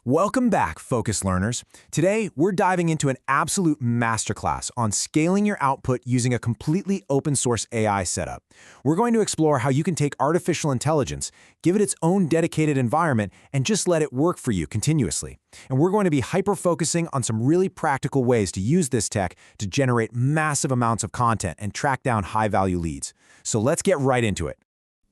Welcome back, Focus Learners. Today, we're diving into an absolute masterclass on scaling your output using a completely open-source AI setup. We're going to explore how you can take artificial intelligence, give it its own dedicated environment, and just let it work for you continuously. And we're going to be hyper-focusing on some really practical ways to use this tech to generate massive amounts of content and track down high-value leads. So let's get right into it.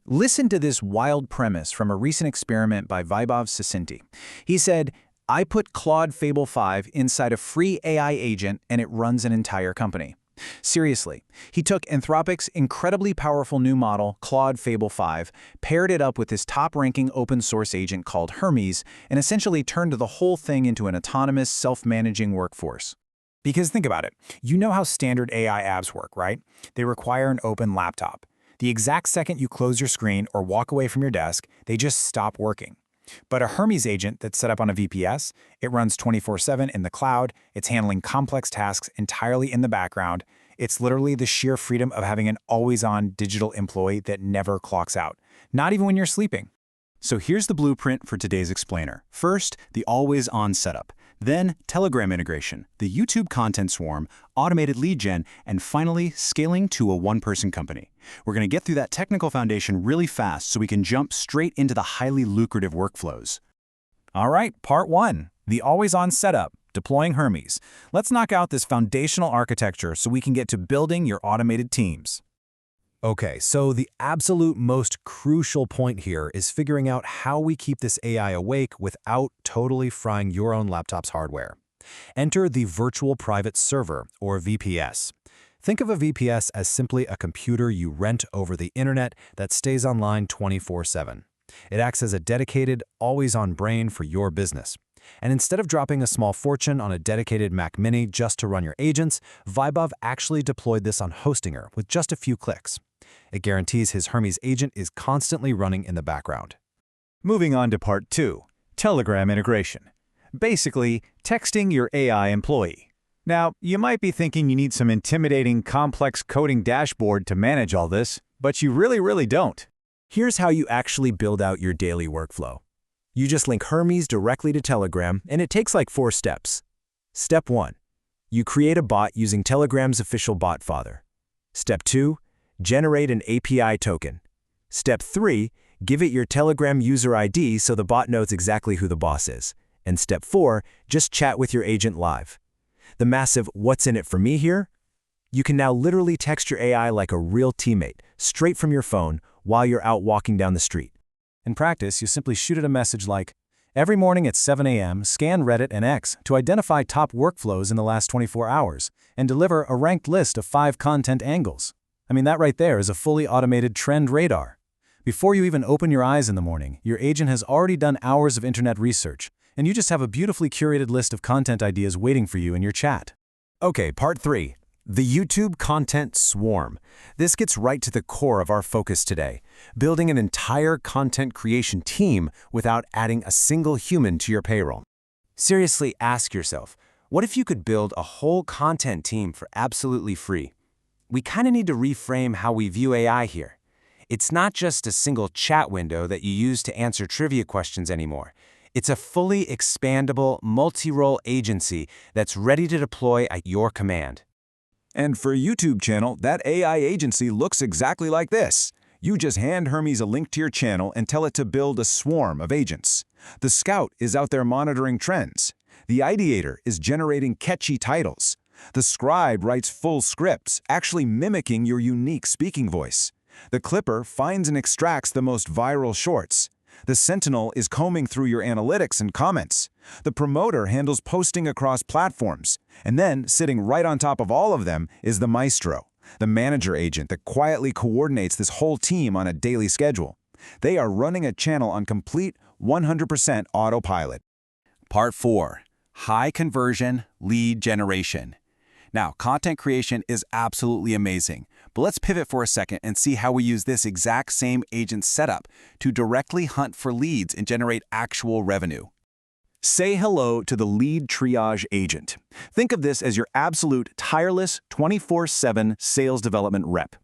Listen to this wild premise from a recent experiment by Vaibhav Sasinti. He said, I put Claude Fable 5 inside a free AI agent and it runs an entire company. Seriously, he took Anthropic's incredibly powerful new model, Claude Fable 5, paired it up with his top-ranking open-source agent called Hermes, and essentially turned the whole thing into an autonomous, self-managing workforce. Because think about it, you know how standard AI apps work, right? They require an open laptop. The exact second you close your screen or walk away from your desk, they just stop working. But a Hermes agent that's set up on a VPS, it runs 24/7 in the cloud, it's handling complex tasks entirely in the background. It's literally the sheer freedom of having an always-on digital employee that never clocks out, not even when you're sleeping. So here's the blueprint for today's explainer. First, the always-on setup. Then, Telegram integration, the YouTube content swarm, automated lead gen, and finally, scaling to a one-person company. We're going to get through that technical foundation really fast so we can jump straight into the highly lucrative workflows. All right, part one, the always-on setup, deploying Hermes. Let's knock out this foundational architecture so we can get to building your automated teams. Okay, so the absolute most crucial point here is figuring out how we keep this AI awake without totally frying your own laptop's hardware. Enter the Virtual Private Server, or VPS. Think of a VPS as simply a computer you rent over the internet that stays online 24/7. It acts as a dedicated, always-on brain for your business. And instead of dropping a small fortune on a dedicated Mac Mini just to run your agents, Vaibhav actually deployed this on Hostinger with just a few clicks. It guarantees his Hermes agent is constantly running in the background. Moving on to part two, Telegram integration. Basically, texting your AI employee. Now, you might be thinking you need some intimidating, complex coding dashboard to manage all this, but you really don't. Here's how you actually build out your daily workflow. You just link Hermes directly to Telegram, and it takes like 4 steps. Step 1. You create a bot using Telegram's official bot father. Step 2. Generate an API token. Step 3. Give it your Telegram user ID so the bot knows exactly who the boss is. And Step 4. Just chat with your agent live. The massive "what's in it for me" here? You can now literally text your AI like a real teammate, straight from your phone, while you're out walking down the street. In practice, you simply shoot it a message like, every morning at 7 a.m., scan Reddit and X to identify top workflows in the last 24 hours, and deliver a ranked list of 5 content angles. I mean, that right there is a fully automated trend radar. Before you even open your eyes in the morning, your agent has already done hours of internet research, and you just have a beautifully curated list of content ideas waiting for you in your chat. Okay, part 3. The YouTube content swarm. This gets right to the core of our focus today, building an entire content creation team without adding a single human to your payroll. Seriously, ask yourself, what if you could build a whole content team for absolutely free? We kind of need to reframe how we view AI here. It's not just a single chat window that you use to answer trivia questions anymore. It's a fully expandable, multi-role agency that's ready to deploy at your command. And for a YouTube channel, that AI agency looks exactly like this. You just hand Hermes a link to your channel and tell it to build a swarm of agents. The Scout is out there monitoring trends. The Ideator is generating catchy titles. The Scribe writes full scripts, actually mimicking your unique speaking voice. The Clipper finds and extracts the most viral shorts. The Sentinel is combing through your analytics and comments. The Promoter handles posting across platforms. And then, sitting right on top of all of them, is the Maestro, the manager agent that quietly coordinates this whole team on a daily schedule. They are running a channel on complete 100% autopilot. Part 4. High conversion lead generation. Now, content creation is absolutely amazing, but let's pivot for a second and see how we use this exact same agent setup to directly hunt for leads and generate actual revenue. Say hello to the lead triage agent. Think of this as your absolute tireless 24/7 sales development rep.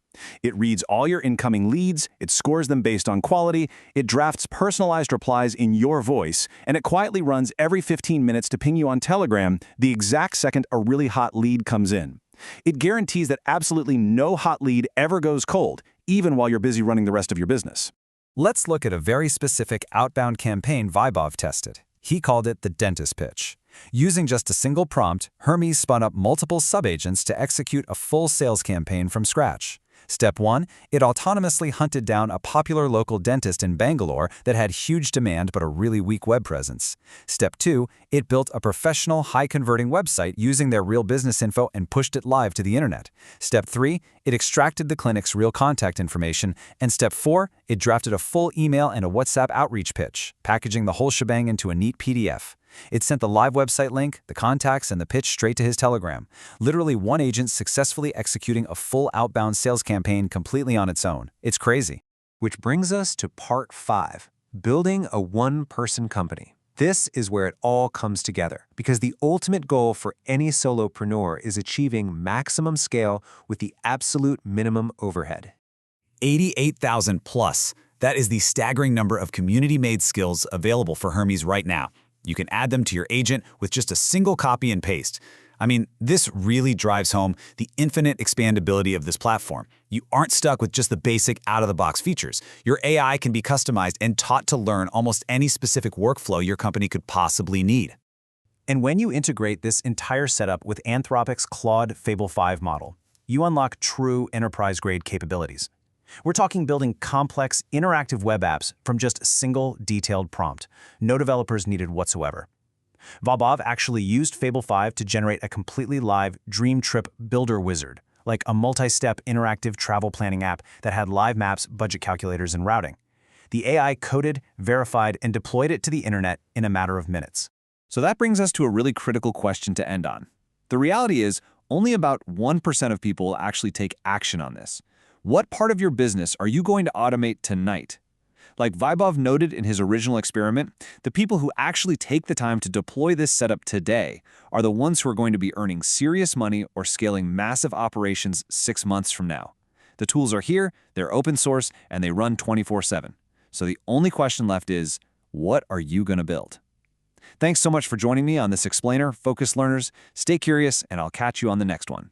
It reads all your incoming leads, it scores them based on quality, it drafts personalized replies in your voice, and it quietly runs every 15 minutes to ping you on Telegram the exact second a really hot lead comes in. It guarantees that absolutely no hot lead ever goes cold, even while you're busy running the rest of your business. Let's look at a very specific outbound campaign Vibov tested. He called it the dentist pitch. Using just a single prompt, Hermes spun up multiple subagents to execute a full sales campaign from scratch. Step 1, it autonomously hunted down a popular local dentist in Bangalore that had huge demand but a really weak web presence. Step 2, it built a professional, high-converting website using their real business info and pushed it live to the internet. Step 3, it extracted the clinic's real contact information. And Step 4, it drafted a full email and a WhatsApp outreach pitch, packaging the whole shebang into a neat PDF. It sent the live website link, the contacts, and the pitch straight to his Telegram. Literally one agent successfully executing a full outbound sales campaign completely on its own. It's crazy. Which brings us to part 5, building a one-person company. This is where it all comes together, because the ultimate goal for any solopreneur is achieving maximum scale with the absolute minimum overhead. 88,000 plus. That is the staggering number of community-made skills available for Hermes right now. You can add them to your agent with just a single copy and paste. I mean, this really drives home the infinite expandability of this platform. You aren't stuck with just the basic out-of-the-box features. Your AI can be customized and taught to learn almost any specific workflow your company could possibly need. And when you integrate this entire setup with Anthropic's Claude Fable 5 model, you unlock true enterprise-grade capabilities. We're talking building complex, interactive web apps from just a single, detailed prompt. No developers needed whatsoever. Vibov actually used Fable 5 to generate a completely live dream trip builder wizard, like a multi-step interactive travel planning app that had live maps, budget calculators, and routing. The AI coded, verified, and deployed it to the internet in a matter of minutes. So that brings us to a really critical question to end on. The reality is, only about 1% of people will actually take action on this. What part of your business are you going to automate tonight? Like Vibov noted in his original experiment, the people who actually take the time to deploy this setup today are the ones who are going to be earning serious money or scaling massive operations 6 months from now. The tools are here, they're open source, and they run 24/7. So the only question left is, what are you going to build? Thanks so much for joining me on this explainer, Focus Learners. Stay curious, and I'll catch you on the next one.